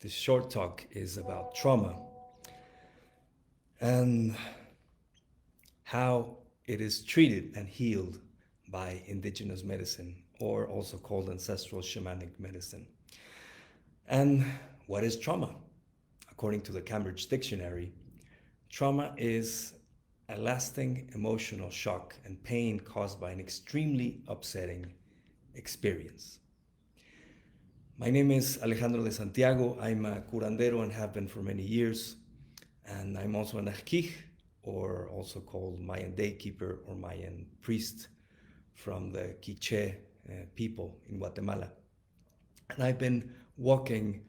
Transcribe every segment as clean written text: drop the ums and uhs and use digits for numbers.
This short talk is about trauma and how it is treated and healed by indigenous medicine, or also called ancestral shamanic medicine. And what is trauma? According to the Cambridge Dictionary, trauma is a lasting emotional shock and pain caused by an extremely upsetting experience. My name is Alejandro de Santiago. I'm a curandero and have been for many years. And I'm also an arquij, or also called Mayan daykeeper or Mayan priest from the Quiche people in Guatemala. And I've been walking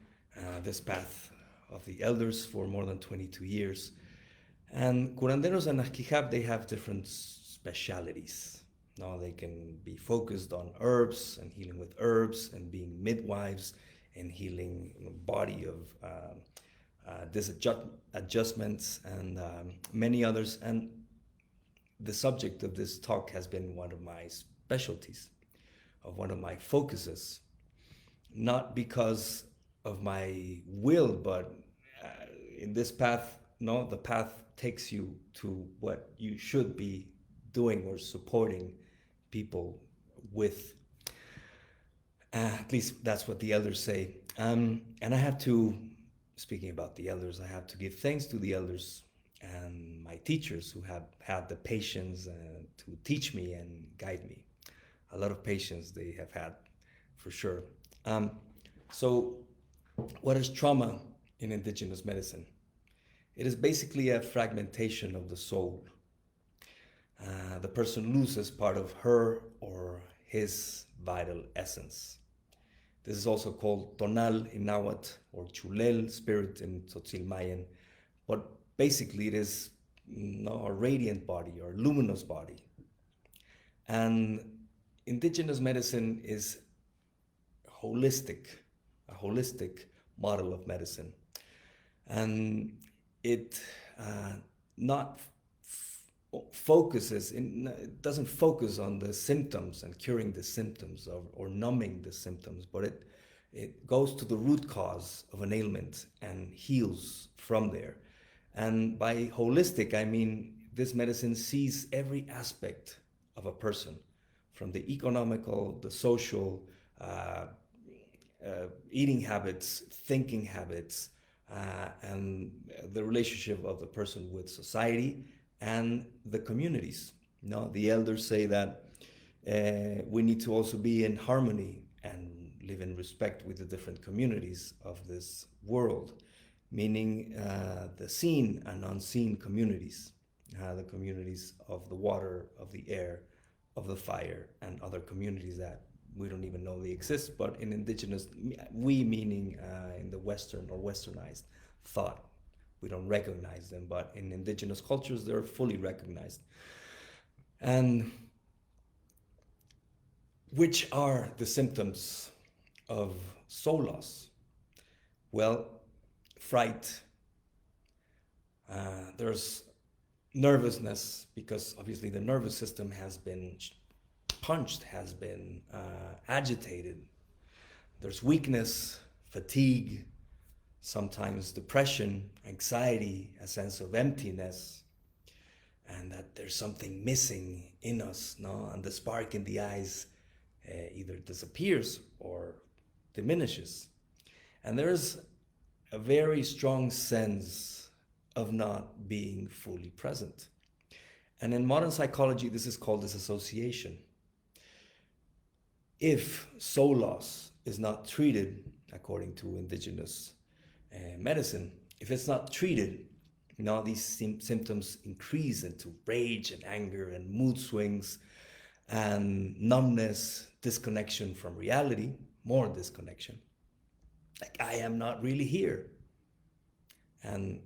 this path of the elders for more than 22 years. And curanderos and arquijab, they have different specialities. Now they can be focused on herbs and healing with herbs, and being midwives and healing the body of disadjustments and many others. And the subject of this talk has been one of my specialties, of one of my focuses, not because of my will, but in this path, no, the path takes you to what you should be doing or supporting people with. At least that's what the elders say. And I have to, speaking about the elders, I have to give thanks to the elders and my teachers who have had the patience to teach me and guide me. A lot of patience they have had, for sure. So what is trauma in indigenous medicine? It is basically a fragmentation of the soul. The person loses part of her or his vital essence. This is also called tonal in Nahuatl, or chulel, spirit in Tzotzil Mayan. But basically it is a radiant body or luminous body. And indigenous medicine is a holistic model of medicine. And it it doesn't focus on the symptoms and curing the symptoms or numbing the symptoms, but it goes to the root cause of an ailment and heals from there. And by holistic, I mean this medicine sees every aspect of a person, from the economical, the social, eating habits, thinking habits, and the relationship of the person with society and the communities. The elders say that we need to also be in harmony and live in respect with the different communities of this world, meaning the seen and unseen communities, the communities of the water, of the air, of the fire, and other communities that we don't even know they exist, but in indigenous, we meaning in the Western or westernized thought, we don't recognize them, but in indigenous cultures, they're fully recognized. And which are the symptoms of soul loss? Well, fright. There's nervousness, because obviously the nervous system has been punched, has been agitated. There's weakness, fatigue, sometimes depression, anxiety, a sense of emptiness, and that there's something missing in us, no? And the spark in the eyes either disappears or diminishes. And there's a very strong sense of not being fully present. And in modern psychology, this is called disassociation. If soul loss is not treated according to indigenous medicine, if it's not treated, these symptoms increase into rage and anger and mood swings and numbness, disconnection from reality, more disconnection. Like, I am not really here. And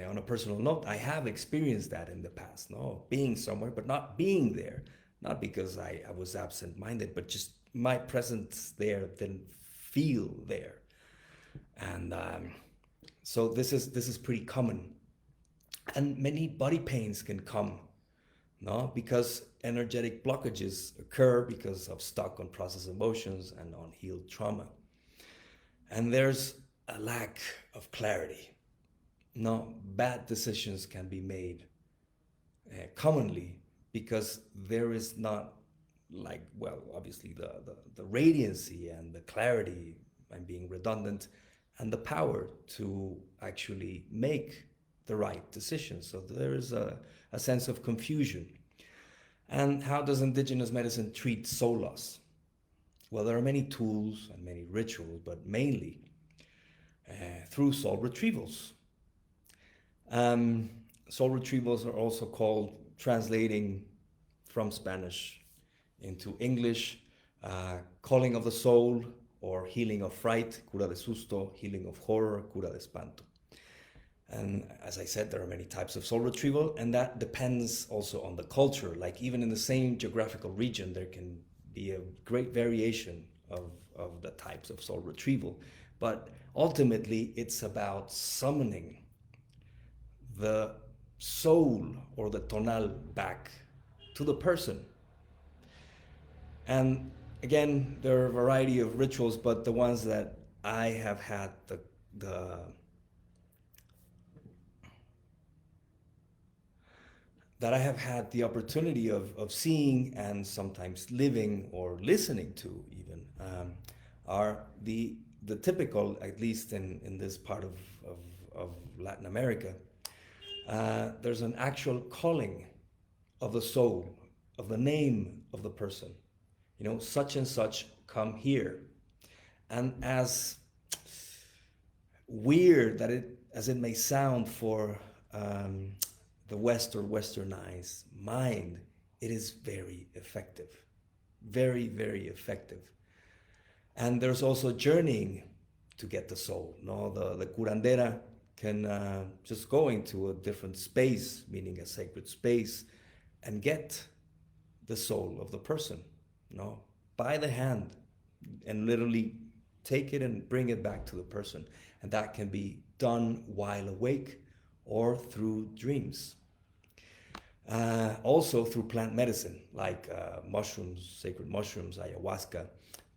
on a personal note, I have experienced that in the past, being somewhere but not being there. Not because I was absent-minded, but just my presence there didn't feel there. And so this is pretty common. And many body pains can come, because energetic blockages occur because of stuck unprocessed emotions and unhealed trauma. And there's a a lack of clarity. No, bad decisions can be made commonly because there is not, like, well, obviously the radiancy and the clarity, I'm being redundant, and the power to actually make the right decision. So there is a sense of confusion. And how does indigenous medicine treat soul loss? Well, there are many tools and many rituals, but mainly through soul retrievals. Soul retrievals are also called, translating from Spanish into English, calling of the soul, or healing of fright, cura de susto, healing of horror, cura de espanto. And as I said, there are many types of soul retrieval, and that depends also on the culture. Like even in the same geographical region, there can be a great variation of the types of soul retrieval. But ultimately, it's about summoning the soul or the tonal back to the person. And again, there are a variety of rituals, but the ones that I have had the opportunity of seeing and sometimes living or listening to even are the typical, at least in this part of Latin America. There's an actual calling of the soul, of the name of the person. You know, such and such, come here. And as weird as it may sound for the West or westernized mind, it is very effective. Very, very effective. And there's also journeying to get the soul. No, the curandera can just go into a different space, meaning a sacred space, and get the soul of the person, no, by the hand, and literally take it and bring it back to the person. And that can be done while awake or through dreams. Also through plant medicine, like mushrooms, sacred mushrooms, ayahuasca.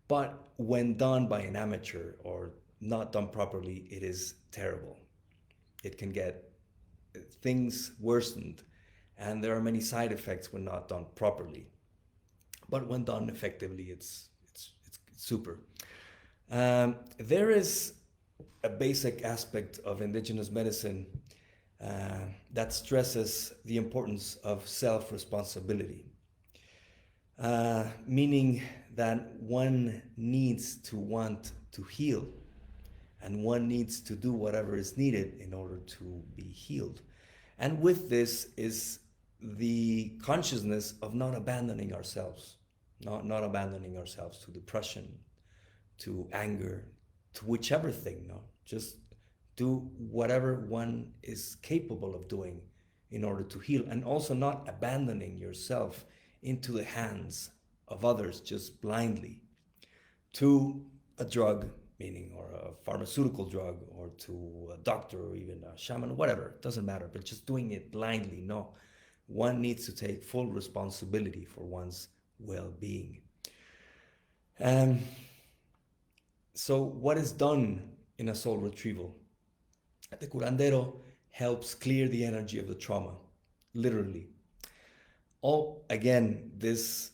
But when done by an amateur or not done properly, it is terrible. It can get things worsened, and there are many side effects when not done properly. But when done effectively, it's super. There is a basic aspect of indigenous medicine that stresses the importance of self-responsibility, meaning that one needs to want to heal, and one needs to do whatever is needed in order to be healed. And with this is the consciousness of not abandoning ourselves, not abandoning ourselves to depression, to anger, to whichever thing, no? Just do whatever one is capable of doing in order to heal, and also not abandoning yourself into the hands of others just blindly to a drug, meaning, or a pharmaceutical drug, or to a doctor, or even a shaman, whatever, it doesn't matter, but just doing it blindly, no. One needs to take full responsibility for one's well-being. So what is done in a soul retrieval? The curandero helps clear the energy of the trauma, literally. Again, this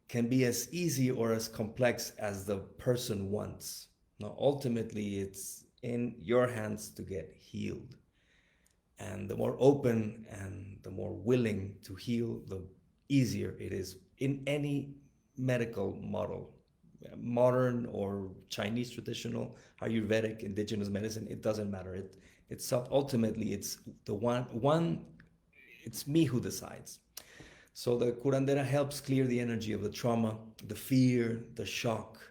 can be as easy or as complex as the person wants. Now, ultimately, it's in your hands to get healed. And the more open and the more willing to heal, the easier it is in any medical model, modern or Chinese traditional, Ayurvedic, indigenous medicine, it doesn't matter. It's ultimately, it's the one, it's me who decides. So the curandera helps clear the energy of the trauma, the fear, the shock.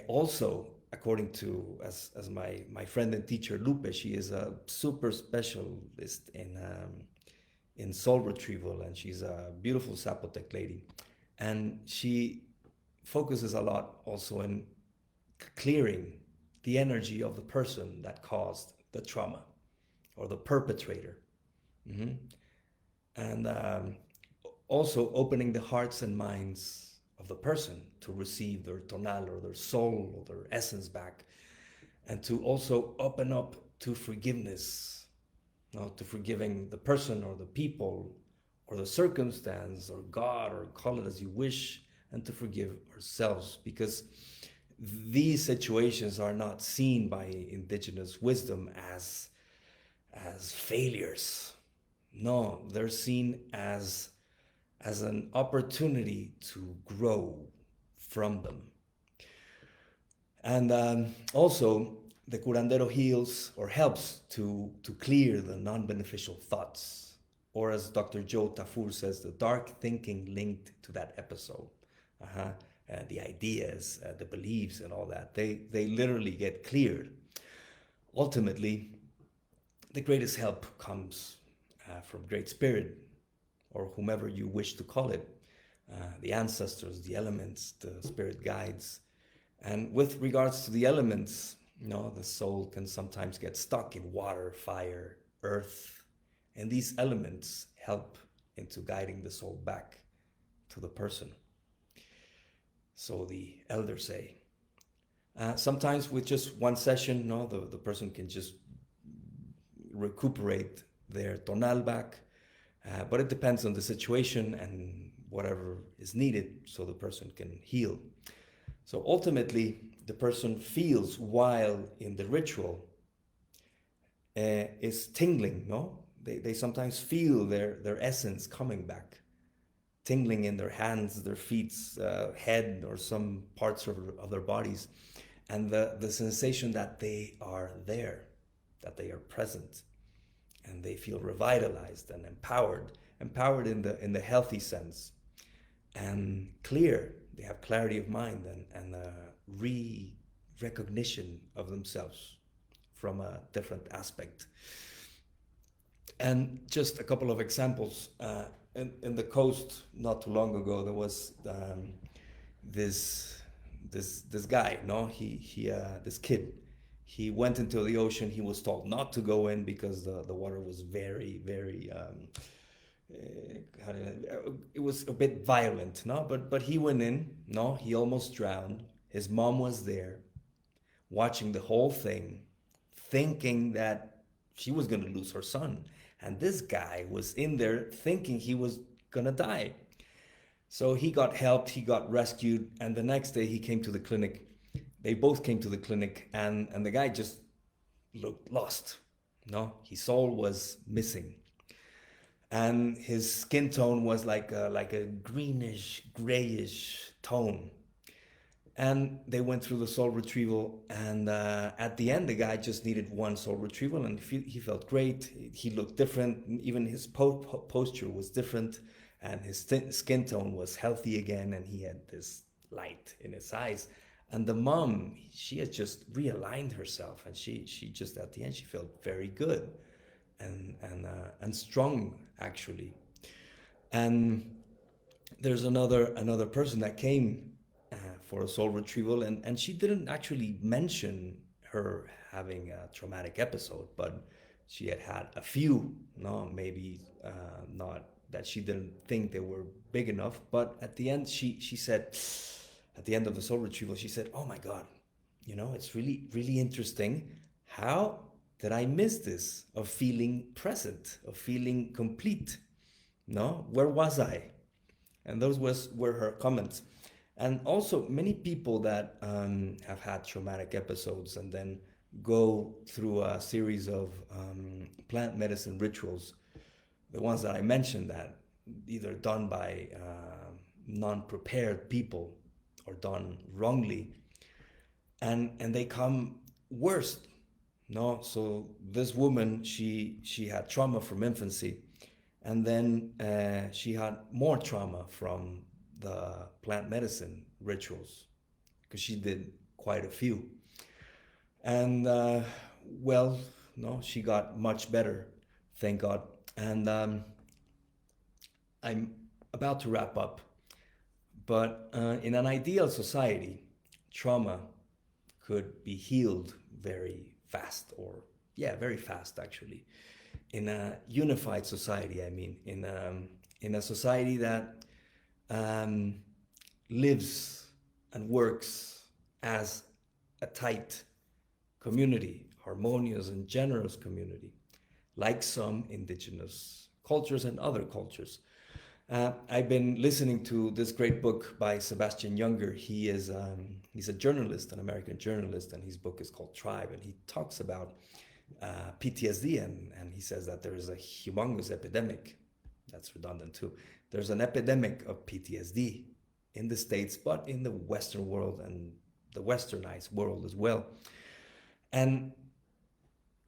Also, according to, as my friend and teacher Lupe, she is a super specialist in soul retrieval, and she's a beautiful Zapotec lady. And she focuses a lot also in clearing the energy of the person that caused the trauma, or the perpetrator. Mm-hmm. And also opening the hearts and minds of the person to receive their tonal or their soul or their essence back. and to also open up to forgiveness, to forgiving the person or the people or the circumstance or God, or call it as you wish, and to forgive ourselves, because these situations are not seen by indigenous wisdom as failures. No, they're seen as an opportunity to grow from them. And also, the curandero heals or helps to clear the non-beneficial thoughts, or as Dr. Joe Tafur says, the dark thinking linked to that episode. The ideas, the beliefs, and all that, they literally get cleared. Ultimately, the greatest help comes from Great Spirit, or whomever you wish to call it, the ancestors, the elements, the spirit guides. And with regards to the elements, the soul can sometimes get stuck in water, fire, earth, and these elements help into guiding the soul back to the person. So the elders say. Sometimes with just one session, the person can just recuperate their tonal back, but it depends on the situation and whatever is needed so the person can heal. So ultimately, the person feels while in the ritual is tingling, They sometimes feel their essence coming back, tingling in their hands, their feet, head, or some parts of their bodies. And the sensation that they are there, that they are present, and they feel revitalized and empowered in the healthy sense, and clear. They have clarity of mind and recognition of themselves from a different aspect. And just a couple of examples. In the coast, not too long ago, there was this guy. This kid. He went into the ocean. He was told not to go in because the water was very, very. It was a bit violent, but he went in. He almost drowned. His mom was there, watching the whole thing, thinking that she was going to lose her son, and this guy was in there thinking he was going to die. So he got helped, he got rescued, and the next day he came to the clinic. They both came to the clinic, and the guy just looked lost. His soul was missing. And his skin tone was like a greenish, grayish tone. And they went through the soul retrieval, and at the end, the guy just needed one soul retrieval, and he felt great. He looked different. Even his posture was different, and his skin tone was healthy again, and he had this light in his eyes. And the mom, she had just realigned herself, and she just at the end, she felt very good and strong, actually. And there's another person that came for a soul retrieval, and she didn't actually mention her having a traumatic episode, but she had a few, maybe not that she didn't think they were big enough. But at the end, she said, at the end of the soul retrieval, she said, "Oh my God, it's really, really interesting. How did I miss this, of feeling present, of feeling complete? Where was I?" And those were her comments. And also, many people that have had traumatic episodes and then go through a series of plant medicine rituals, the ones that I mentioned, that either done by non-prepared people or done wrongly, and they come worse. So this woman, she had trauma from infancy, and then she had more trauma from the plant medicine rituals, because she did quite a few. And she got much better, thank God. And I'm about to wrap up, but in an ideal society, trauma could be healed very fast, or very fast, actually. In a unified society, in a society that lives and works as a tight community, harmonious and generous community, like some indigenous cultures and other cultures. I've been listening to this great book by Sebastian Junger. He's a journalist, an American journalist, and his book is called Tribe, and he talks about PTSD, and he says that there is a humongous epidemic. That's redundant too. There's an epidemic of PTSD in the States, but in the Western world and the westernized world as well. And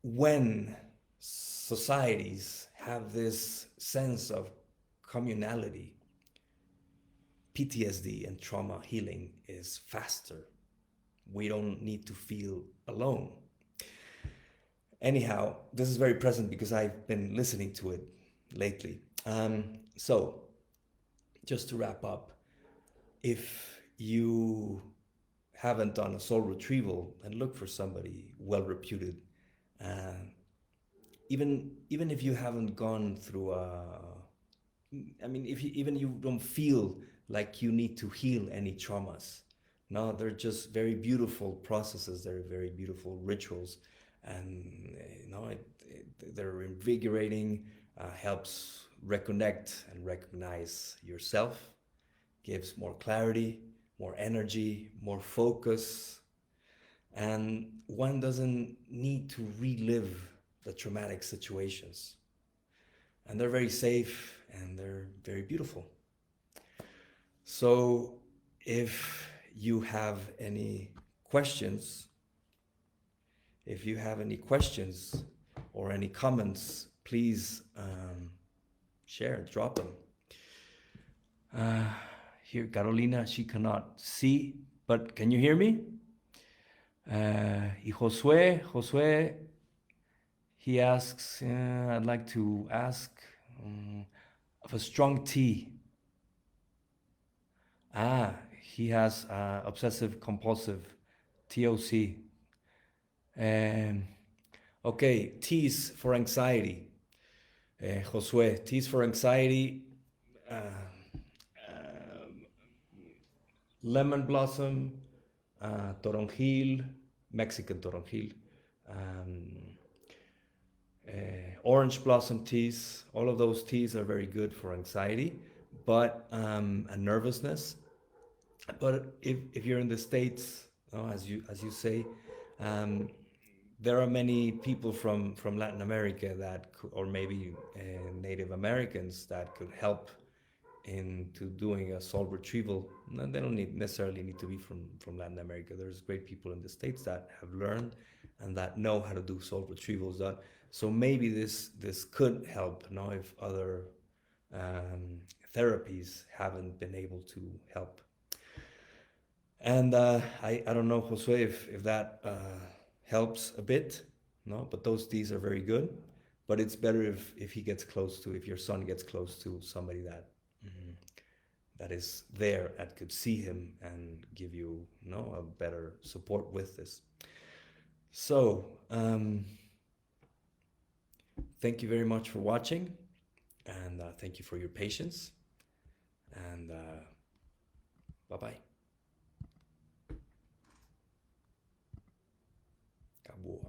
when societies have this sense of communality, PTSD and trauma healing is faster. We don't need to feel alone. Anyhow, this is very present because I've been listening to it lately. So, just to wrap up, if you haven't done a soul retrieval, and look for somebody well reputed, even if you haven't gone through even you don't feel like you need to heal any traumas. No, they're just very beautiful processes. They're very beautiful rituals, and they're invigorating. Helps reconnect and recognize yourself. Gives more clarity, more energy, more focus, and one doesn't need to relive the traumatic situations. And they're very safe and they're very beautiful. So if you have any questions, or any comments, please share, drop them. Here, Carolina, she cannot see, but can you hear me? Y Josue, he asks, I'd like to ask of a strong T. He has obsessive compulsive, TOC. Okay, T's for anxiety. Josue, T's for anxiety. Lemon blossom, toronjil, Mexican toronjil, orange blossom teas. All of those teas are very good for anxiety, but and nervousness. But if you're in the States, as you say, there are many people from Latin America or maybe Native Americans that could help into doing a soul retrieval. And they don't necessarily need to be from Latin America. There's great people in the States that have learned and that know how to do soul retrievals. So maybe this could help, if other therapies haven't been able to help. And I don't know, Josue, if that helps a bit, but those teas are very good. But it's better if your son gets close to somebody that is there, that could see him and give you, a better support with this. So, thank you very much for watching, and thank you for your patience, and bye-bye. Acabou.